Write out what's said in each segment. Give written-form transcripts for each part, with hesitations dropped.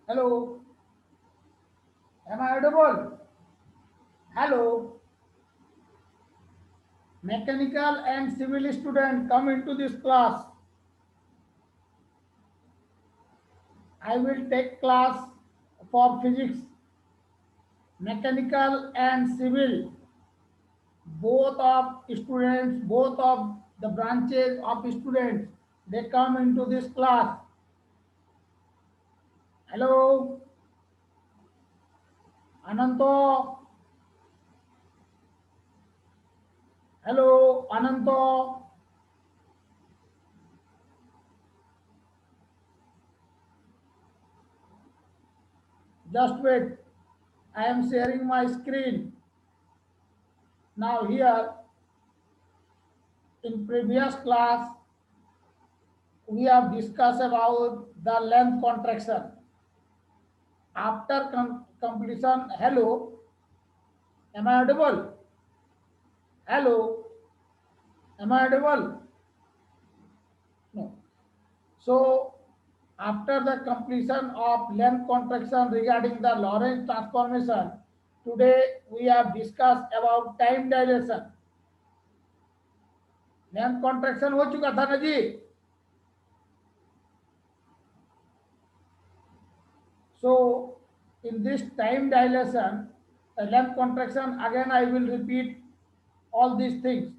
Hello, am I audible? Hello, mechanical and civil student come into this class. I will take class for physics, mechanical and civil. Both of students, both of the branches of students, they come into this class. Hello, Ananto. Hello, Ananto. Just wait. I am sharing my screen. Now here, in previous class, we have discussed about the length contraction. After completion, hello, am I audible? Hello, am I audible? No. So, after the completion of length contraction regarding the Lorentz transformation, today we have discussed about time dilation. Length contraction हो चुका था ना जी? So, in this time dilation, length contraction, again I will repeat all these things.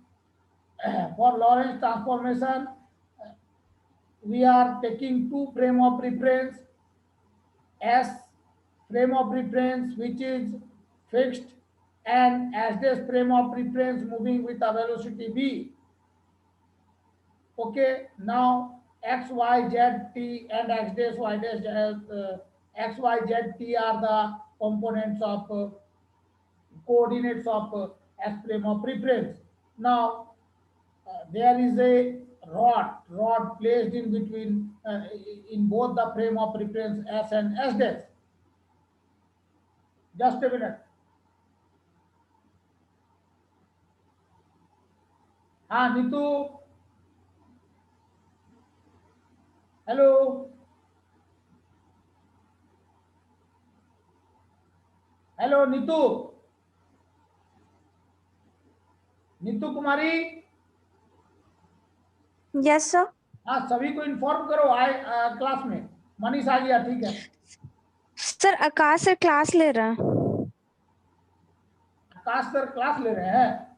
For Lorentz transformation, we are taking two frame of reference, S frame of reference which is fixed, and S dash frame of reference moving with a velocity v. Okay, now x, y, z, t and x dash, y dash, x, y, z, t are the components of coordinates of S frame of reference. Now there is a rod placed in between in both the frame of reference S and S dash. Just a minute. हाँ Neetu, hello, hello Neetu, Neetu Kumari. Yes sir. हाँ, सभी को inform करो आए class में। मनीष आ गया, ठीक है। सर आकाश सर क्लास ले रहा है। आकाश सर क्लास ले रहे हैं?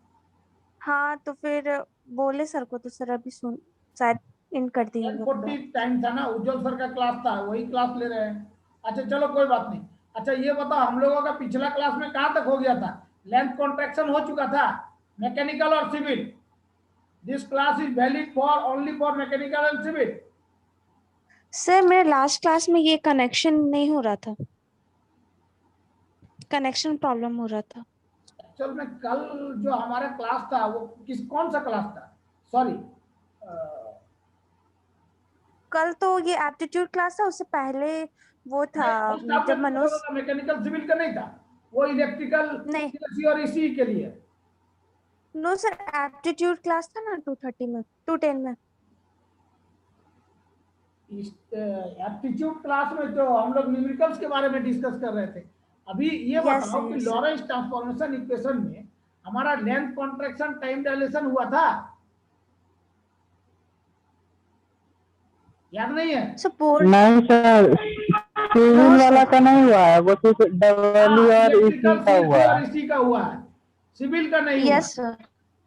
हाँ तो फिर बोले सर को, तो सर अभी सुन शायद इन कर दिए 10:40 टाइम था ना, उज्जवल सर का क्लास था, वही क्लास ले रहे हैं। अच्छा चलो कोई बात नहीं। अच्छा ये बताओ, हम लोगों का पिछला क्लास में कहाँ तक हो गया था? लेंथ कॉन्ट्रैक्शन हो चुका था, मैकेनिकल और civil. This class is valid for only for mechanical and civil. Sir मेरे लास्ट क्लास में ये कनेक्शन नहीं हो रहा था, कनेक्शन प्रॉब्लम हो रहा था। एक्चुअल में कल जो हमारा क्लास था वो कौन सा क्लास था? सॉरी, कल तो ये एप्टीट्यूड क्लास था, उससे पहले वो था जब मनोज। मैकेनिकल सिविल का नहीं था, वो इलेक्ट्रिकल नहीं और इसी के लिए। नो सर, एप्टीट्यूड क्लास था ना 2:30 में, 2:10 में। एप्टीट्यूड क्लास में तो हम लोग न्यूमेरिकल्स के बारे में डिस्कस कर रहे थे। अभी ये बताओ कि लॉरेंस ट्रांसफॉर्मेशन इक्वेशन में हमारा लेंथ कॉन्ट्रैक्शन टाइम डायलेशन हुआ था, याद नहीं है? नहीं सर, सिविल वाला का नहीं हुआ है, वो सिर्फ डब्ल्यू और इसी का हुआ है। इसी का हुआ है, सिविल का नहीं हुआ। Yes sir.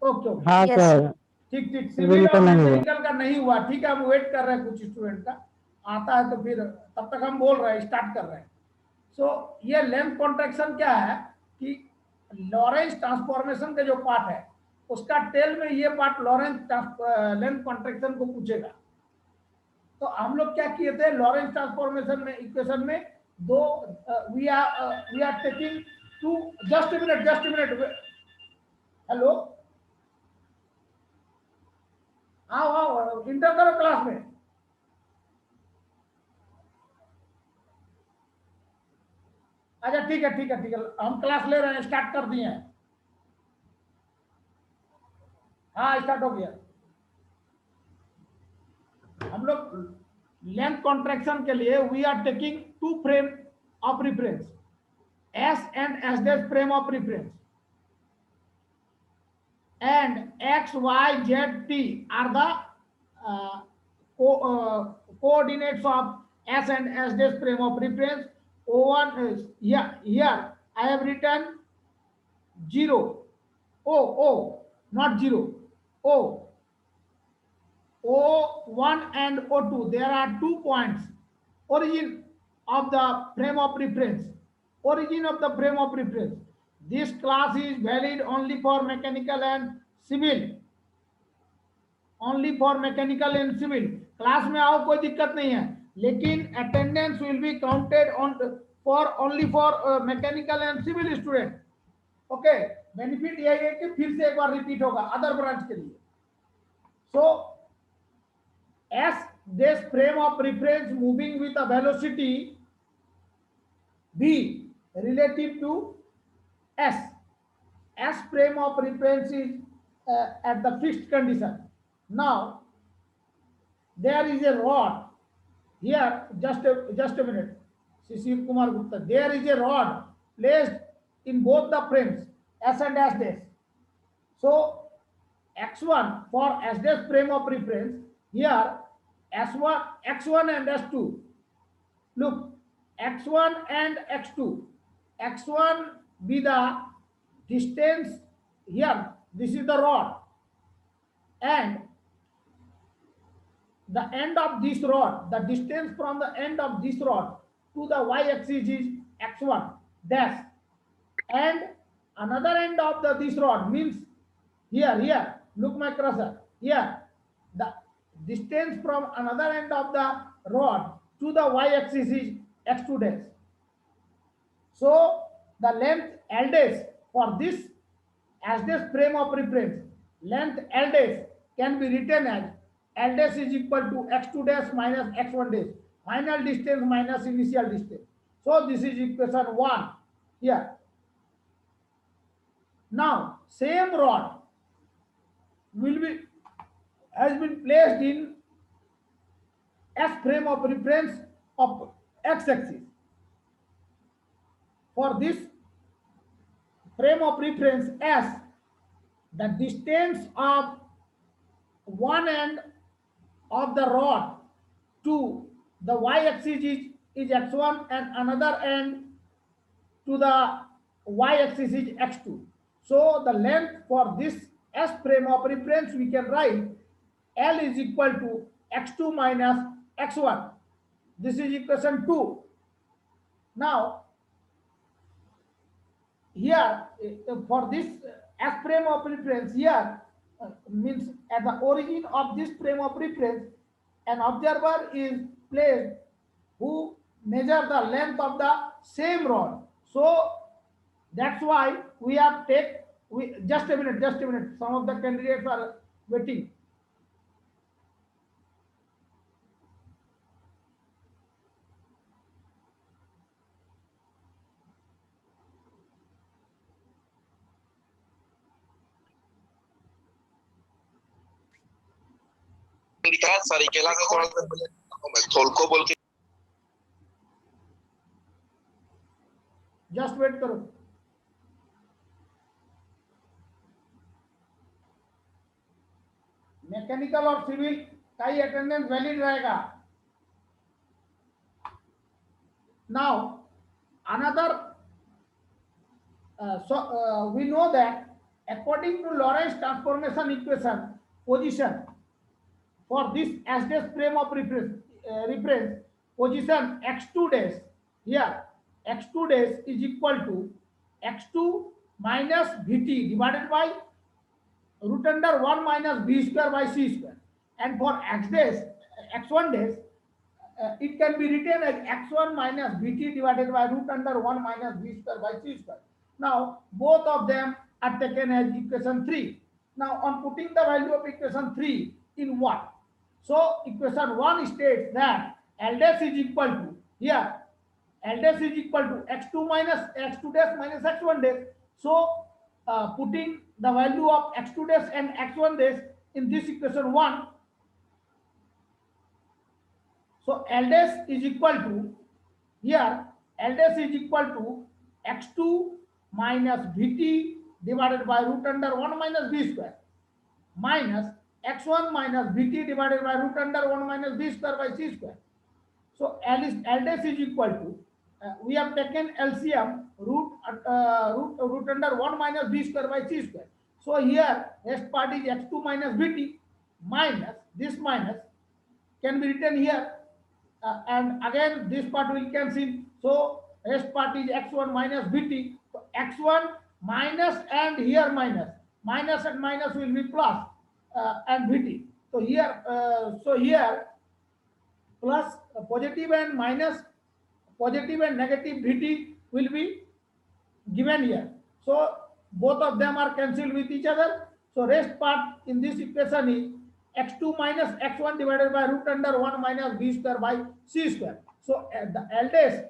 ओके हाँ सर, ठीक ठीक, सिविल का नहीं हुआ। मैकेनिकल का नहीं हुआ। ठीक है, हम वेट कर रहे हैं कुछ स्टूडेंट का, आता है तो फिर तब तक हम बोल रहे हैं, स्टार्ट कर रहे हैं। सो ये लेंथ कॉन्ट्रैक्शन क्या है कि लॉरेंस ट्रांसफॉर्मेशन का जो पार्ट है उसका टेल में ये पार्ट लॉरेंस लेंथ कॉन्ट्रैक्शन को पूछेगा। तो हम लोग क्या किए थे लॉरेंस ट्रांसफॉर्मेशन में इक्वेशन में दो, we are taking two, just a minute, hello, आओ इंटर करो क्लास में। अच्छा ठीक है, हम क्लास ले रहे हैं, स्टार्ट कर दिए हैं। हाँ स्टार्ट हो गया। हम लोग लेंथ कॉन्ट्रैक्शन के लिए we are taking two frame of reference, S and S dash frame of reference, and X, Y, Z, T are the coordinates of S and S dash frame of reference. O1 is here I have written 0, not 0, O1 and O2. There are 2 points. Origin of the frame of reference. Origin of the frame of reference. This class is valid only for mechanical and civil. Only for mechanical and civil. Class में आओ कोई दिक्कत नहीं है, लेकिन attendance will be counted on for only for mechanical and civil student. Okay, benefit यही है कि फिर से एक बार रिपीट होगा अदर ब्रांच के लिए. सो S this frame of reference moving with a velocity v relative to S. S frame of reference is at the fixed condition. Now there is a rod here. Just a minute, Shishir Kumar Gupta. There is a rod placed in both the frames S and S dash. So X1 for S dash frame of reference, here S1, X1 and S2. Look, X1 and X2. X1 be the distance here. This is the rod, and the end of this rod, the distance from the end of this rod to the y-axis is X1 dash, and another end of this rod means here. Look my cursor here. The distance from another end of the rod to the y-axis is x2 dash. So the length L dash for this as this frame of reference, length L dash can be written as L dash is equal to x2 dash minus x1 dash, final distance minus initial distance. So this is equation 1 here. Now same rod has been placed in S frame of reference of x-axis. For this frame of reference S, the distance of one end of the rod to the y-axis is x1, and another end to the y-axis is x2. So the length for this S frame of reference we can write L is equal to x2 minus x1. This is equation 2. Now here for this S frame of reference, here means at the origin of this frame of reference, an observer is placed who measure the length of the same rod. So that's why we have just a minute, some of the candidates are waiting. सरीकेला से थोड़ा सा थोलको बोल के just wait करो. Mechanical और civil का ही attendance valid रहेगा. Now another we know that according to Lorentz transformation equation, position for this S dash frame of reference, position x2 dash, here x2 dash is equal to x2 minus vt divided by root under 1 minus b square by c square, and for x dash x1 dash it can be written as x1 minus vt divided by root under 1 minus b square by c square. Now both of them are taken as equation 3. Now on putting the value of equation 3 in 1, so equation 1 states that L dash is equal to, here L dash is equal to x2 minus x2 dash minus x1 dash. So putting the value of x2 dash and x1 dash in this equation 1, so L dash is equal to here L dash is equal to x2 minus Vt divided by root under 1 minus b square minus x1 minus Vt divided by root under 1 minus b square by c square. So L dash is equal to, we have taken LCM root under 1 minus b square by c square. So here rest part is x2 minus Vt minus this minus can be written here, and again this part will cancel. So rest part is x1 minus Vt. So x1 minus and here minus and minus will be plus, and Vt. So here plus positive and minus, positive and negative Vt will be given here. So both of them are cancelled with each other. So rest part in this equation is x2 minus x1 divided by root under 1 minus b square by c square. So the L dash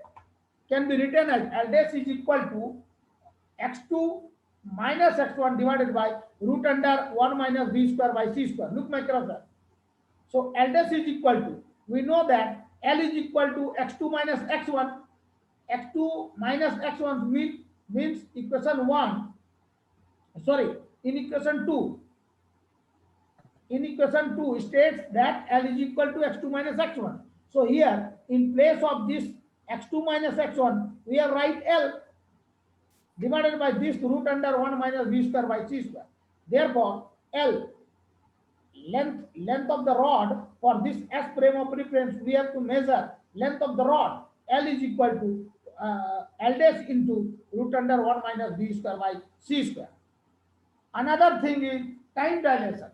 can be written as L dash is equal to x2 minus x1 divided by root under 1 minus b square by c square. Look my cursor. So L dash is equal to, we know that L is equal to x2 minus x1. x2 minus x1 means equation 1, sorry, in equation 2. In equation 2 states that L is equal to x2 minus x1. So here in place of this x2 minus x1 we have write L divided by this root under 1 minus b square by c square. Therefore L, length of the rod for this S frame of reference, we have to measure length of the rod. L is equal to L dash into root under 1 minus b square by c square. Another thing is time dilation.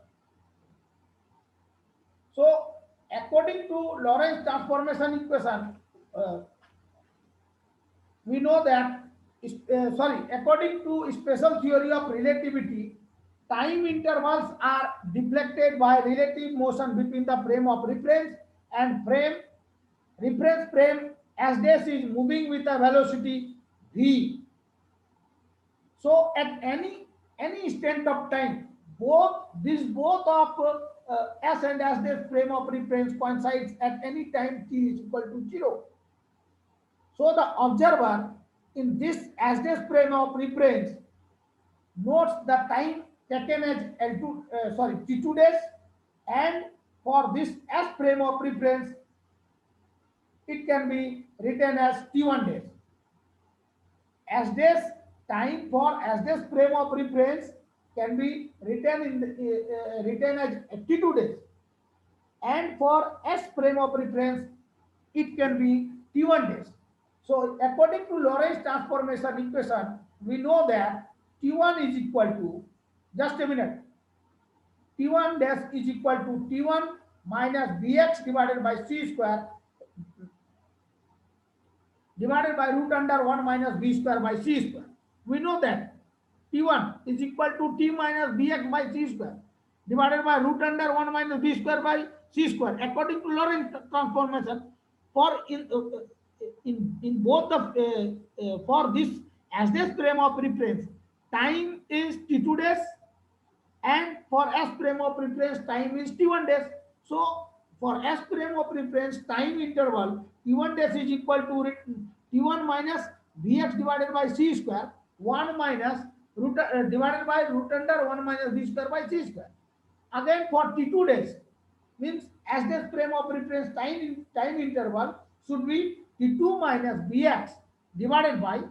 So according to Lorentz transformation equation, we know that according to special theory of relativity, time intervals are deflected by relative motion between the frame of reference and reference frame as dash is moving with a velocity v. So at any instant of time, both of S and S dash frame of reference coincides at any time t is equal to 0. So the observer in this S dash frame of reference notes the time taken as t2 days, and for this S frame of reference it can be written as t1 days. S dash time for S dash frame of reference can be written as t2 days, and for S frame of reference it can be t1 days. So according to Lorentz transformation equation, we know that t1 is equal to, just a minute, t1 dash is equal to t1 minus bx divided by c square divided by root under 1 minus b square by c square. We know that t1 is equal to t minus bx by c square divided by root under 1 minus b square by c square. According to Lorentz transformation, for in both the for this S dash frame of reference, time is t2 days, and for S frame of reference time is t1 days. So for S frame of reference time interval, t1 days is equal to t1 minus bx divided by c square 1 minus divided by root under 1 minus b square by c square. Again for t2 days means S dash frame of reference time interval should be t2 minus bx divided by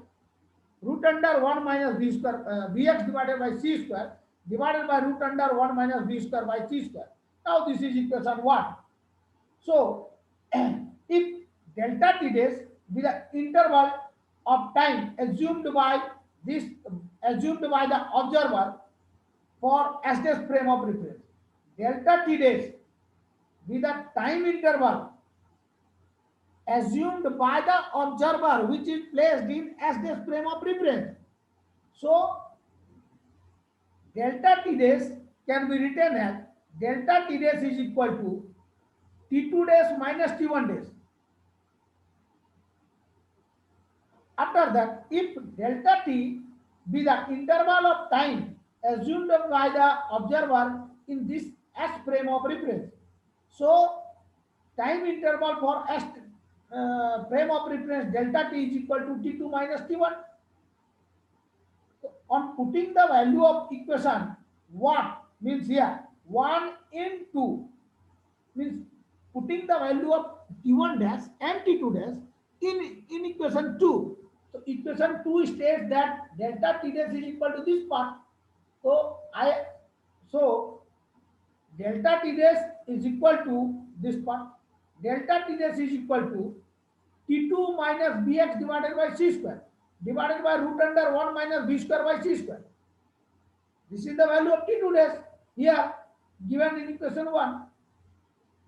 root under 1 minus b square, bx divided by c square divided by root under 1 minus b square by c square. Now this is equation 1. So if delta t days be the interval of time assumed by the observer for S dash frame of reference, delta t days be the time interval assumed by the observer which is placed in S dash frame of reference. So delta t days can be written as delta t days is equal to t2 days minus t1 days. After that, if delta t be the interval of time assumed by the observer in this S frame of reference, so time interval for frame of reference delta T is equal to T2 minus T1. So on putting the value of equation 1 means here 1 into means putting the value of T1 dash and T2 dash in equation 2. So equation 2 states that delta T dash is equal to this part. So delta T dash is equal to this part. Delta T dash is equal to T2 minus Bx divided by C square divided by root under 1 minus B square by C square. This is the value of T2 dash here given in equation 1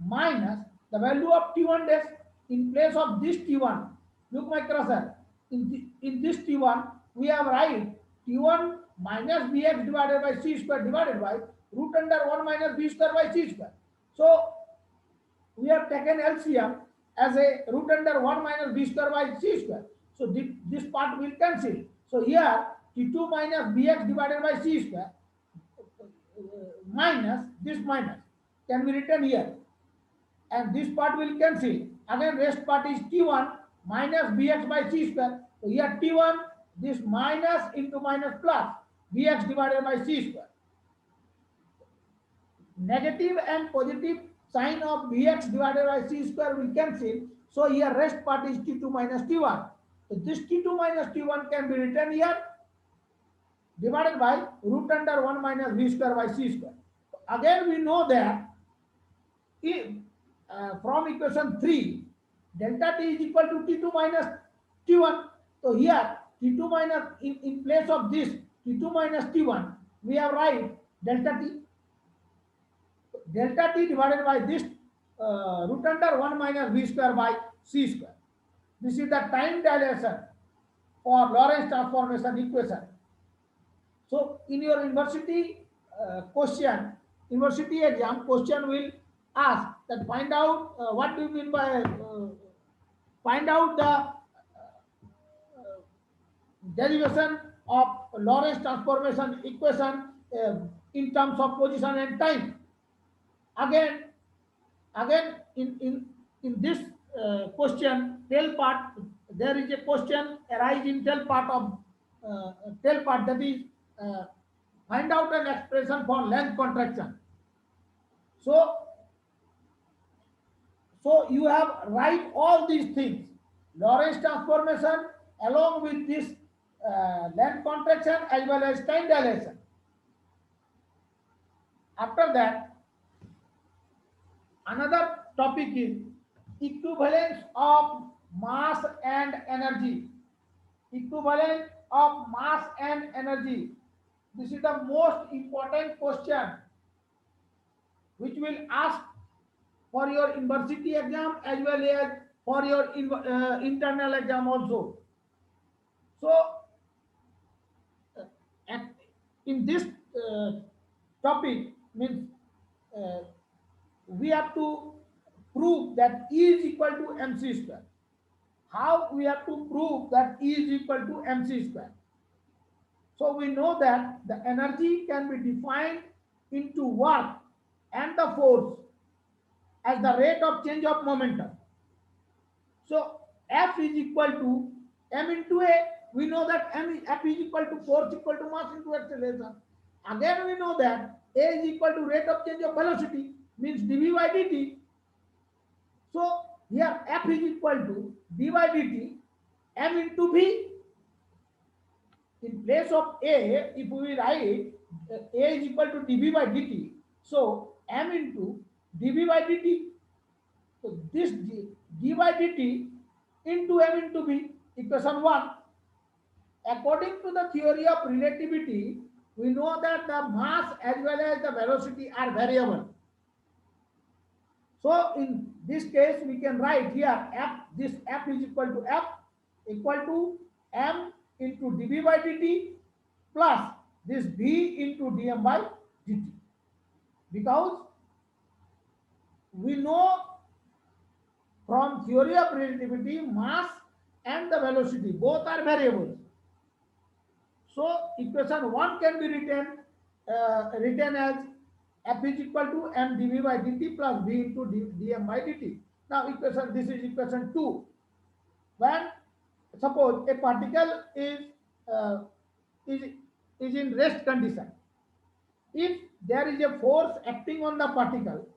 minus the value of T1 dash in place of this T1. Look my cursor. In this T1 we have write T1 minus Bx divided by C square divided by root under 1 minus B square by C square. So we have taken LCM as a root under 1 minus B square by C square. So this part will cancel. So here T2 minus Bx divided by C square minus this minus can be written here. And this part will cancel. Again rest part is T1 minus Bx by C square. So here T1 this minus into minus plus Bx divided by C square. Negative and positive sign of Bx divided by C square will cancel. So here rest part is T2 minus T1. So this T2 minus T1 can be written here divided by root under 1 minus B square by C square. Again we know that if from equation 3 delta T is equal to T2 minus T1. So here T2 minus in place of this T2 minus T1 we have write delta T. Delta T divided by this root under 1 minus B square by C square. This is the time dilation for Lorentz transformation equation. So in your university university exam question will ask that find out what do you mean by find out the derivation of Lorentz transformation equation in terms of position and time. Again in this question tail part there is a question arise in tail part of tail part, that is find out an expression for length contraction. So you have write all these things Lorentz transformation along with this length contraction as well as time dilation. After that another topic is equivalence of mass and energy. Equivalence of mass and energy. This is the most important question which will ask for your university exam as well as for your internal exam also. So in this topic means we have to prove that E is equal to mc square. How we have to prove that E is equal to mc square? So we know that the energy can be defined into work and the force as the rate of change of momentum. So F is equal to m into A. We know that F is equal to force equal to mass into acceleration. Again we know that A is equal to rate of change of velocity, means dv by dt. So here F is equal to d by dt m into v. In place of A, if we write A is equal to dv by dt, so m into dv by dt. So this d by dt into m into v, equation 1. According to the theory of relativity, we know that the mass as well as the velocity are variable. So in this case, we can write here F, this F is equal to F equal to m into dv by dt plus this v into dm by dt. Because we know from theory of relativity, mass and the velocity both are variables. So equation 1 can be written as F is equal to m dv by dt plus v into dm by dt. Now equation, this is equation 2. When suppose a particle uh, is is in rest condition, if there is a force acting on the particle,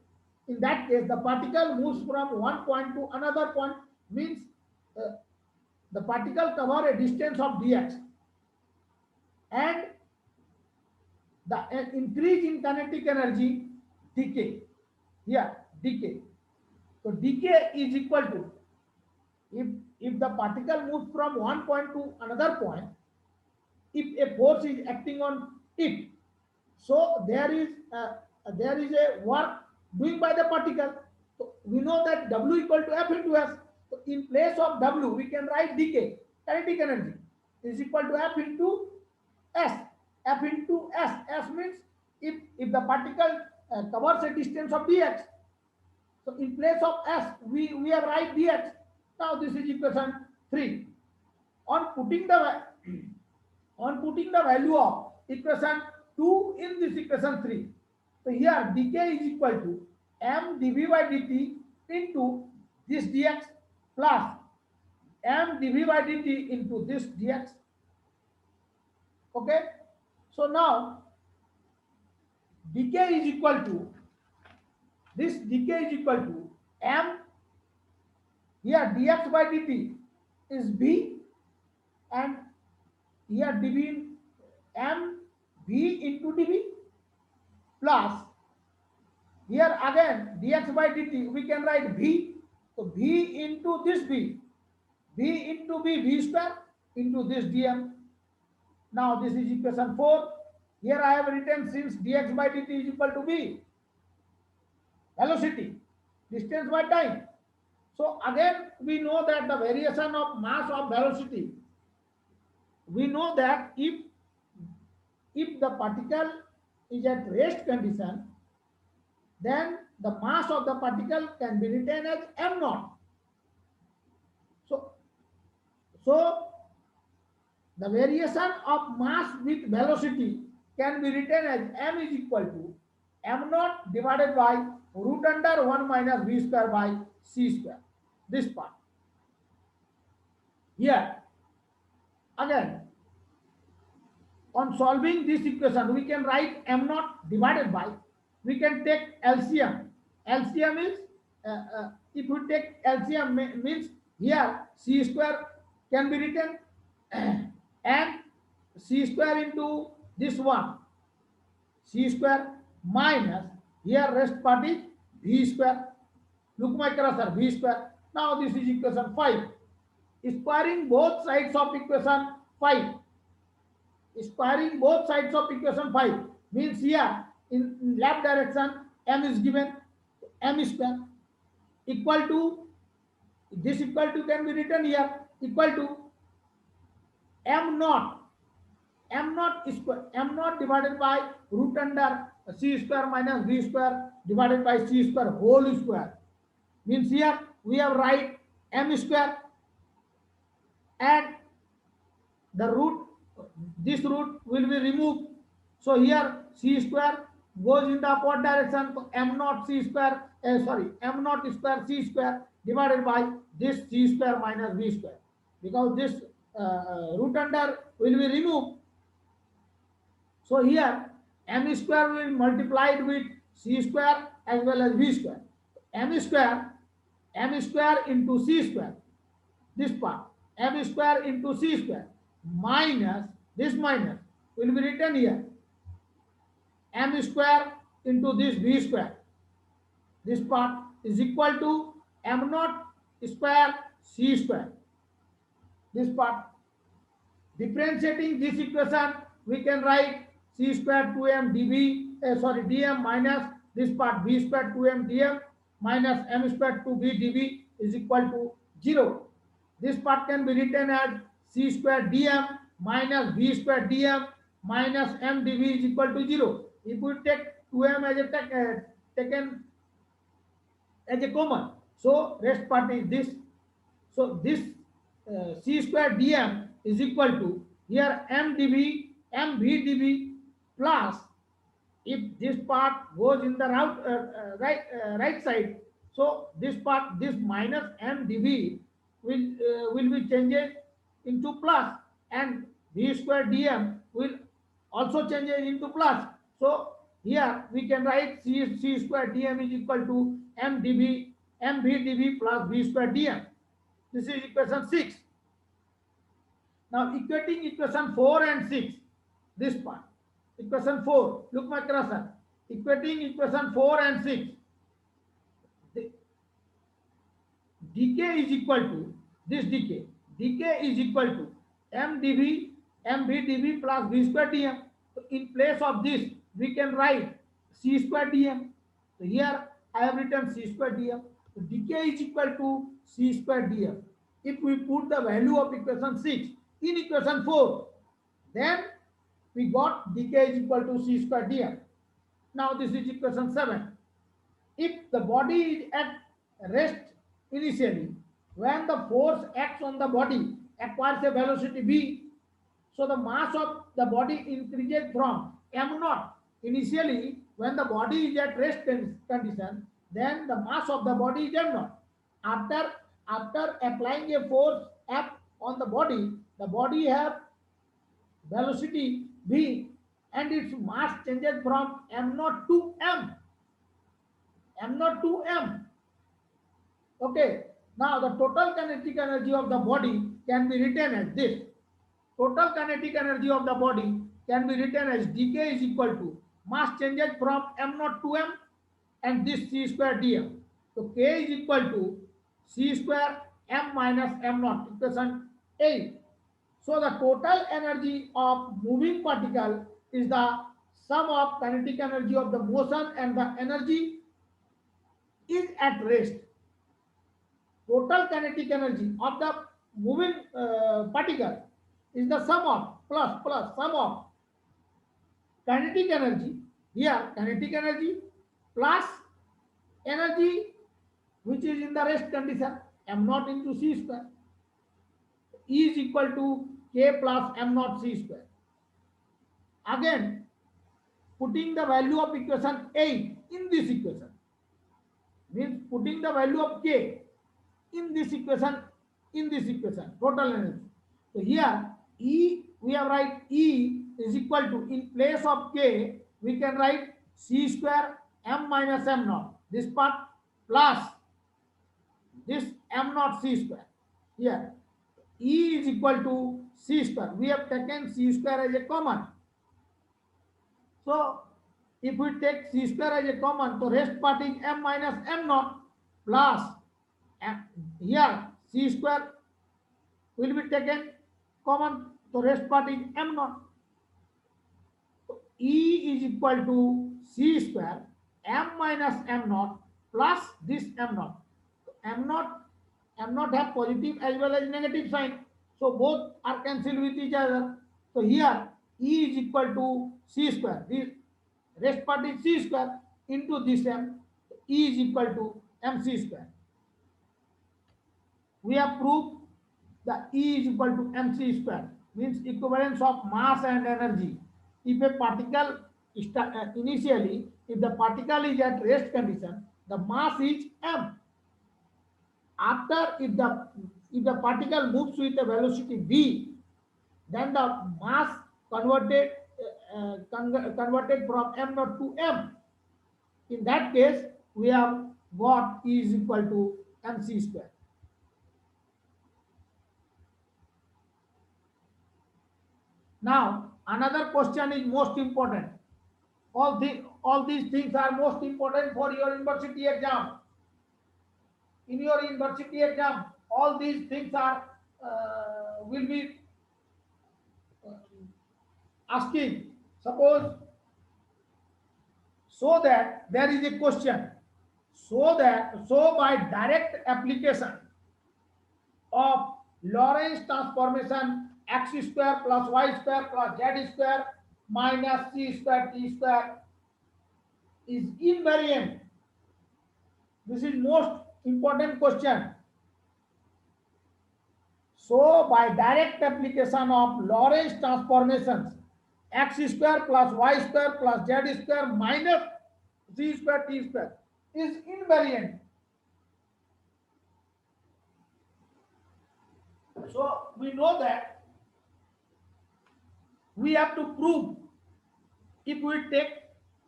in that case the particle moves from one point to another point, means uh, the particle cover a distance of dx, and the increase in kinetic energy decay, here decay. So decay is equal to, if the particle moves from one point to another point, if a force is acting on it, so there is a work doing by the particle. So we know that W equal to F into S. So in place of W we can write decay, kinetic energy is equal to F into S. F into S. S means if the particle covers a distance of dx, so in place of S we have write dx. Now this is equation 3. On putting the value of equation 2 in this equation 3, so here dk is equal to m dv by dt into this dx plus m dv by dt into this dx. Okay, so now dk is equal to, this dk is equal to m, here dx by dt is b, and here dv m v into dv plus, here again dx by dt we can write v, so v into this v into v square into this dm. Now this is equation 4. Here I have written, since dx by dt is equal to v, velocity, distance by time. So again we know that the variation of mass of velocity, we know that if the particle is at rest condition, then the mass of the particle can be written as m naught. So the variation of mass with velocity can be written as m is equal to m naught divided by root under 1 minus v square by c square. This part. Here again, on solving this equation we can write m naught divided by, we can take LCM. LCM is if we take LCM means here c square can be written and c square into this one, c square minus, here rest part is v square. Look my cursor, v square. Now this is equation 5. Squaring both sides of equation 5. Squaring both sides of equation 5 means here in left direction m is given, m square equal to, this equal to can be written here, equal to m naught square, m naught divided by root under c square minus v square divided by c square whole square, means here we have write m square, and the root, this root will be removed, so here c square goes in the upward direction, so m naught c square m naught square c square divided by this c square minus v square, because this root under will be removed, so here m square will be multiplied with c square as well as v square. m square into c square, this part m square into c square minus, this minus will be written here, m square into this v square, this part is equal to m naught square c square, this part. Differentiating this equation we can write c square 2m dm minus this part v square 2m dm minus m square 2v dv is equal to 0. This part can be written as c square dm minus v square dm minus m dv is equal to 0. If we take 2m as a taken as a common, so rest part is this. So this c square dm is equal to, here m dv mv dv plus, if this part goes in the right side, So this part, this minus m dv will be changed into plus, and v square dm will also change into plus. So here we can write c square dm is equal to m dv mv dv plus v square dm. This is equation 6. Now equating equation 4 and 6, this part, equation 4, look my cursor, equating equation 4 and 6, dk is equal to this dk is equal to m dv mv dv plus v square dm. So in place of this we can write c square dm. So here I have written c square dm. So dk is equal to c square dm. If we put the value of equation 6 in equation 4, then we got dk is equal to c square dm. Now this is equation 7. If the body is at rest initially, when the force acts on the body acquires a velocity v, so the mass of the body increases from m naught. Initially, when the body is at rest condition, then the mass of the body is m naught. After applying a force F on the body have velocity v, and its mass changes from m naught to m naught to m. Okay, now the total kinetic energy of the body can be written as this. Total kinetic energy of the body can be written as dk is equal to mass changes from m naught to m and this c square dm. So k is equal to c square m minus m naught, equation 8. So the total energy of moving particle is the sum of kinetic energy of the motion and the energy is at rest. Total kinetic energy of the moving particle is the sum of sum of kinetic energy, here kinetic energy plus energy which is in the rest condition, m naught into c square. E is equal to k plus m naught c square. Again, putting the value of equation 8 in this equation means putting the value of k in this equation, total energy. So here E, we have write E is equal to, in place of k we can write c square m minus m naught, this part plus this m naught c square. Here E is equal to c square, we have taken c square as a common. So if we take c square as a common, the rest part is m minus m naught plus here c square will be taken common, the rest part is m naught. So E is equal to c square m minus m naught plus this m naught. M naught have positive as well as negative sign, so both are cancelled with each other. So here E is equal to c square, this rest part is c square into this m, E is equal to mc square. We have proved that E is equal to mc square, means equivalence of mass and energy. If a particle initially, if the particle is at rest condition, the mass is m. After, if the particle moves with a velocity v, then the mass converted from m naught to m. In that case, we have got E is equal to mc square. Now another question is most important. All these things are most important for your university exam. In your university exam, all these things are will be asking. Suppose, so that there is a question, so by direct application of Lorentz transformation x square plus y square plus z square minus c square t square is invariant. This is most important question. So by direct application of Lorentz transformations, x square plus y square plus z square minus c square t square is invariant. So we know that we have to prove, if we take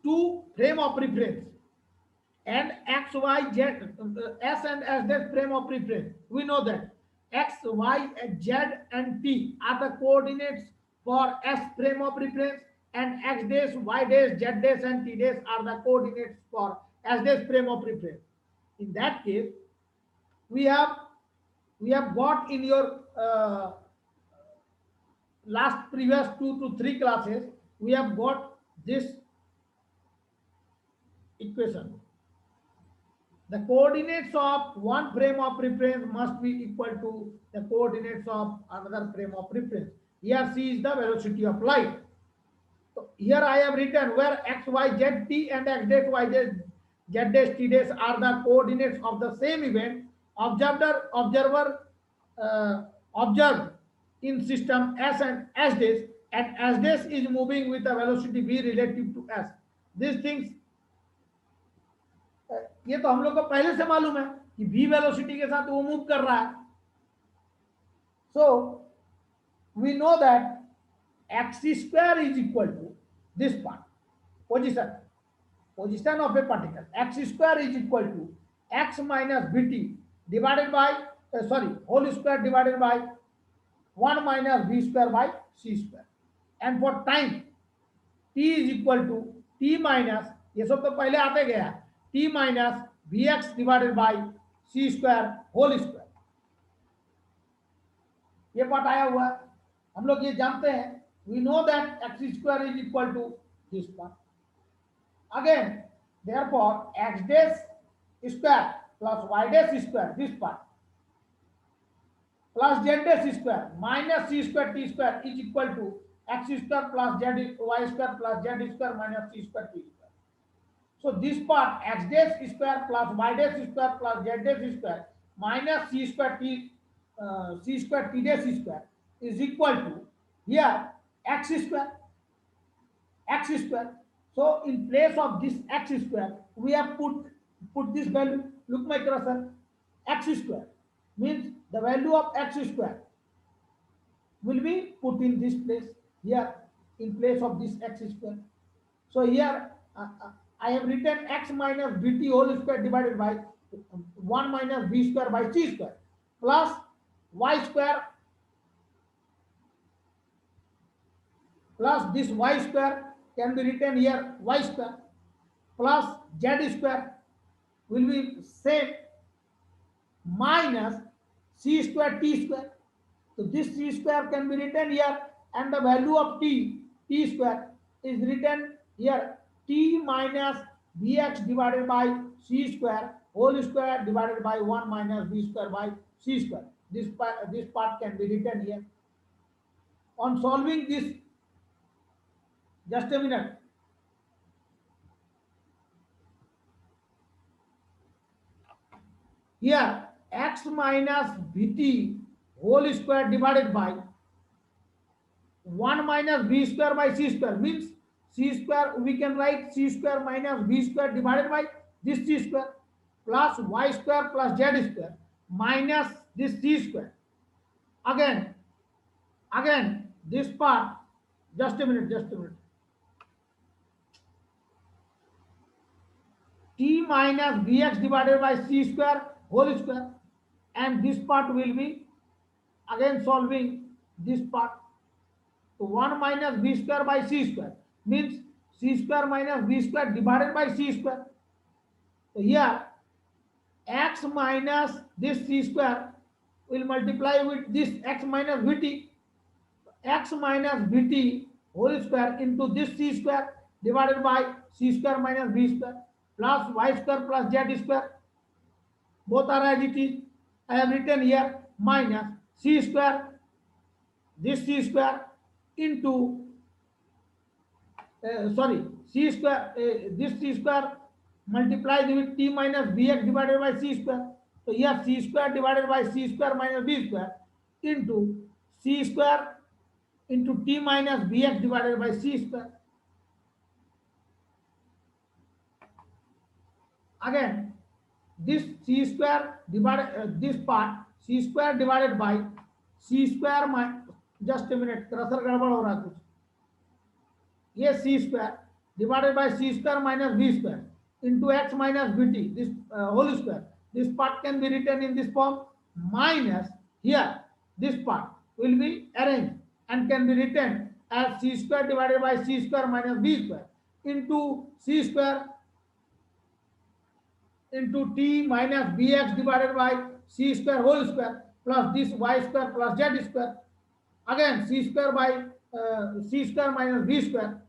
two frame of reference and x, y, z, s and s dash frame of reference, we know that x, y, z and t are the coordinates for s frame of reference, and x dash, y dash, z dash and t dash are the coordinates for s dash frame of reference. In that case, we have got in your last previous 2 to 3 classes, we have got this equation. The coordinates of one frame of reference must be equal to the coordinates of another frame of reference. Here c is the velocity of light. So here I have written where x, y, z, t and x dash, y dash, z dash, t dash are the coordinates of the same event observed in system s and s dash, and s dash is moving with the velocity v relative to s. These things, ये तो हम लोग को पहले से मालूम है कि v वेलोसिटी के साथ वो मूव कर रहा है. So we know that x square is equal to this part, position of a particle. X square is equal to x minus vt divided by whole square divided by 1 minus v square by c square. And for time, t is equal to t minus, ये सब तो पहले आते गया, t minus vx divided by c square whole square. ये part आया हुआ है, हम लोग ये जानते हैं. We know that x square is equal to this part. Again, therefore, x dash square plus y dash square, this part, plus z dash square minus c square t square is equal to x square plus z y square plus z square minus c square t square. So this part x dash square plus y dash square plus z dash square minus c square t dash square is equal to here x square. So in place of this x square, we have put this value. Look my cursor. X square means the value of x square will be put in this place here in place of this x square. So here I have written x minus vt whole square divided by 1 minus v square by c square plus y square plus this y square can be written here y square plus z square will be same minus c square t square. So this c square can be written here, and the value of t square is written here, t minus bx divided by c square whole square divided by 1 minus v square by c square. This part can be written here. On solving this, just a minute. Here x minus vt whole square divided by 1 minus v square by c square means c square, we can write c square minus v square divided by this c square plus y square plus z square minus this c square. Again this part, just a minute. T minus bx divided by c square whole square, and this part will be again solving this part. So 1 minus v square by c square means c square minus v square divided by c square. So here x minus this c square will multiply with this x minus vt. X minus vt whole square into this c square divided by c square minus v square plus y square plus z square. Both are as it is. I have written here minus c square, this c square into c square, this c square multiplied with t minus bx divided by c square. So here c square divided by c square minus b square into c square into t minus bx divided by c square. Again, this c square divided this part c square divided by c square just a minute, cursor गड़बड़ हो रहा है कुछ, ये c square divided by c square minus b square into x minus bt, this whole square, this part can be written in this form, minus here this part will be arranged and can be written as c square divided by c square minus b square into c square into t minus bx divided by c square whole square plus this y square plus z square, again c square by c square minus b square,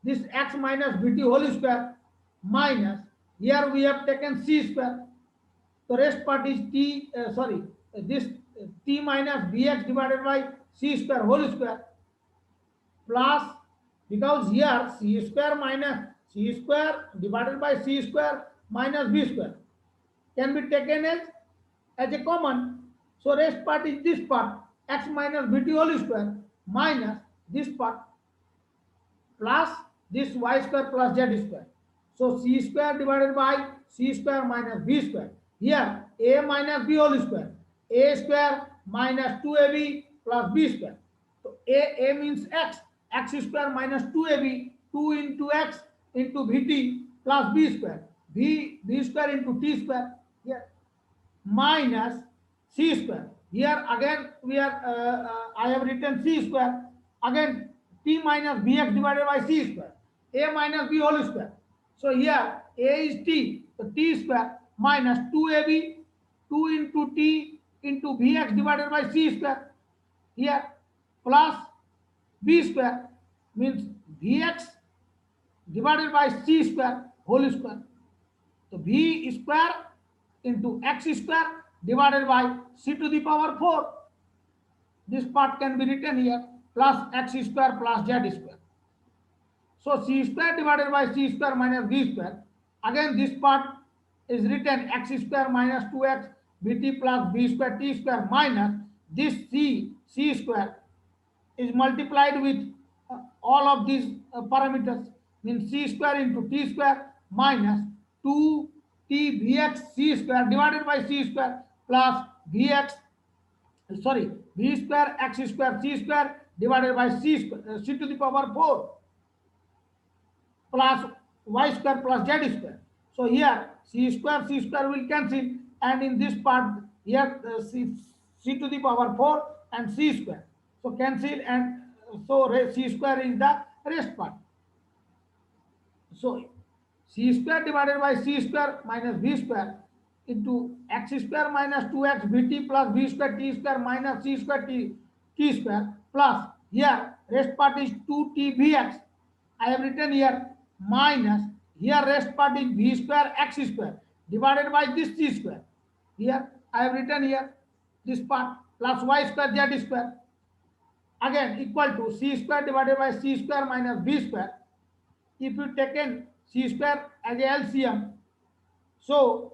this x minus bt whole square minus, here we have taken c square, the rest part is t this t minus bx divided by c square whole square plus, because here c square minus c square divided by c square minus b square can be taken as a common, so rest part is this part x minus bt whole square minus this part plus this y square plus z square. So c square divided by c square minus b square. Here a minus b whole square. A square minus 2ab plus b square. So a means x. X square minus 2ab, 2 into x into bt plus b square. B square into t square. Here minus c square. Here again we are I have written c square. Again t minus bx divided by c square. A minus b whole square. So here a is t, so t square minus 2ab, 2 into t into bx divided by c square. Here plus b square means bx divided by c square whole square. So b square into x square divided by c to the power 4. This part can be written here plus x square plus z square. So c square divided by c square minus b square. Again this part is written x square minus 2x bt plus b square t square minus this c square is multiplied with all of these parameters, means c square into t square minus 2t bx c square divided by c square plus bx b square x square c square divided by c square c to the power 4 plus y square plus z square. So here c square will cancel, and in this part here c to the power 4 and c square, so cancel, and so c square is the rest part. So c square divided by c square minus b square into x square minus 2x bt plus b square t square minus c square t square plus, here rest part is 2t bx, I have written here, minus, here rest part is b square x square divided by this c square, here I have written here this part plus y square z square, again equal to c square divided by c square minus b square. If you taken c square as a LCM, so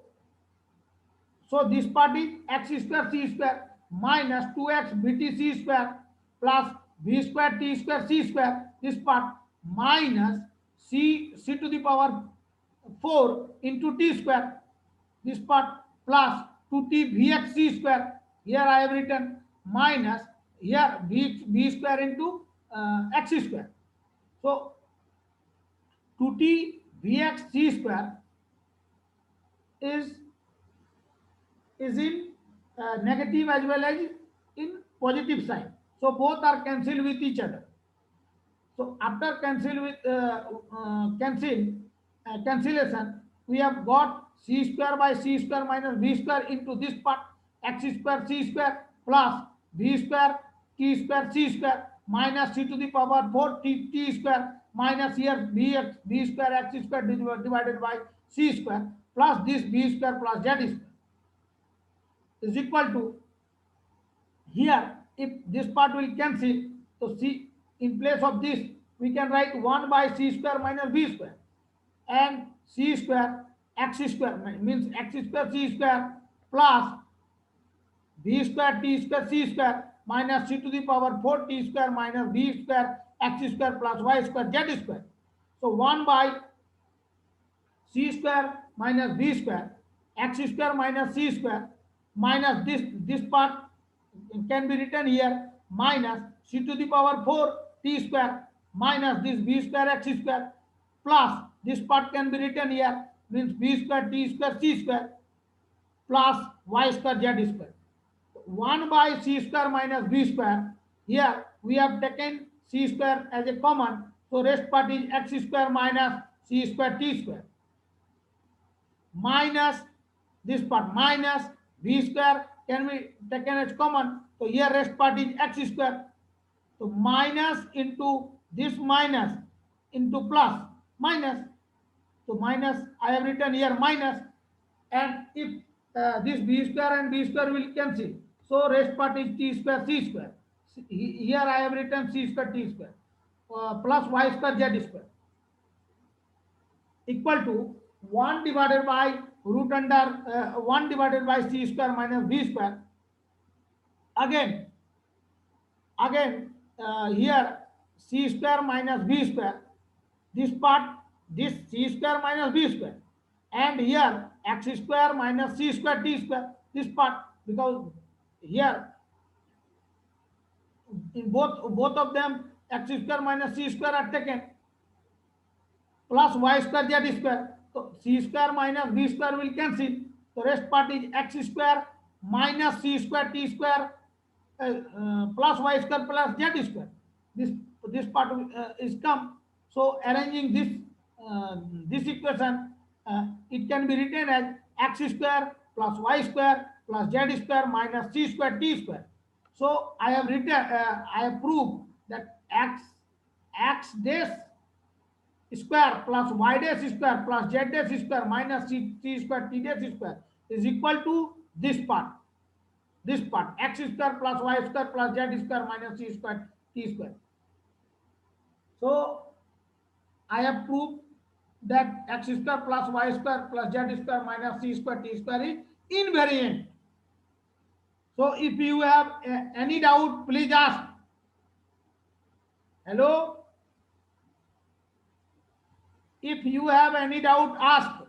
this part is x square c square minus 2x bt c square plus b square t square c square, this part minus c to the power 4 into t square, this part plus 2t bx c square, here I have written minus, here b square into x square. So 2t bx c square is in negative as well as in positive sign, so both are cancelled with each other. So after cancellation, we have got c square by c square minus b square into this part x square c square plus b square t square c square minus c to the power 4 t square minus here b square x square divided by c square plus this b square plus z square is equal to, here if this part will cancel, so c in place of this we can write 1 by c square minus b square, and c square x square means x square c square plus b square t square c square minus c to the power 4 t square minus b square x square plus y square z square. So 1 by c square minus b square x square minus c square minus this part can be written here minus c to the power 4 t square minus this b square x square plus this part can be written here means b square t square c square plus y square z square. 1 by c square minus b square. Here we have taken c square as a common, so rest part is x square minus c square t square minus this part minus b square can be taken as common, so here rest part is x square, so minus into this minus into plus minus, so minus I have written here minus, and if this b square and b square will cancel, so rest part is t square c square. Here I have written c square t square plus y square z square equal to 1 divided by root under 1 divided by c square minus b square. Again here c square minus b square, this part this c square minus b square, and here x square minus c square t square, this part, because here in both of them x square minus c square are taken plus y square z square, so c square minus b square will cancel, the rest part is x square minus c square t square plus y square plus z square. This part is come, so arranging this equation, it can be written as x square plus y square plus z square minus c square t square. So I have written I have proved that x dash square plus y dash square plus z dash square minus c square t dash square is equal to this part x square plus y square plus z square minus c square t square. So I have proved that x square plus y square plus z square minus c square t square is invariant. So if you have any doubt, please ask. Hello? If you have any doubt, ask.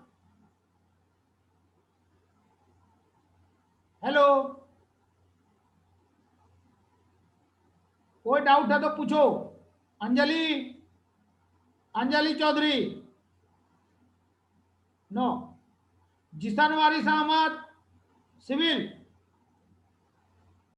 Hello, कोई doubt है तो पूछो. Anjali Chaudhary, no. जिसान वारिस Ahmad, civil.